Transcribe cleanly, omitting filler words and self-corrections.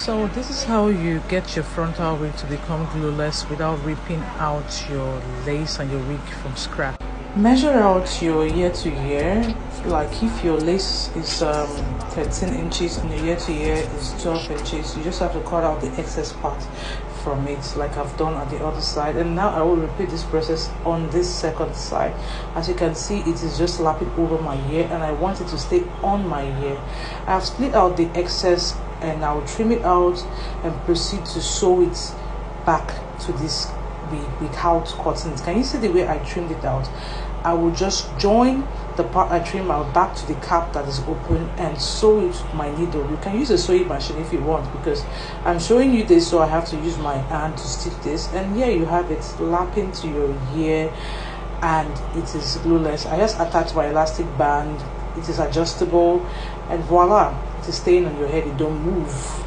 So this is how you get your frontal wig to become glueless without ripping out your lace and your wig from scrap. Measure out your ear to ear. Like if your lace is 13 inches and your ear to ear is 12 inches, you just have to cut out the excess part from it, like I've done at the other side. And now I will repeat this process on this second side. As you can see, it is just lapping over my ear, and I want it to stay on my ear. I have split out the excess, and I will trim it out and proceed to sew it back to this wig without cutting it. Can you see the way I trimmed it out? I will just join the part I trim out back to the cap that is open and sew it with my needle. You can use a sewing machine if you want, because I'm showing you this, so I have to use my hand to stitch this. And here you have it lapping to your ear, and it is glueless. I just attach my elastic band. It is adjustable, and voila, it is staying on your head. It don't move.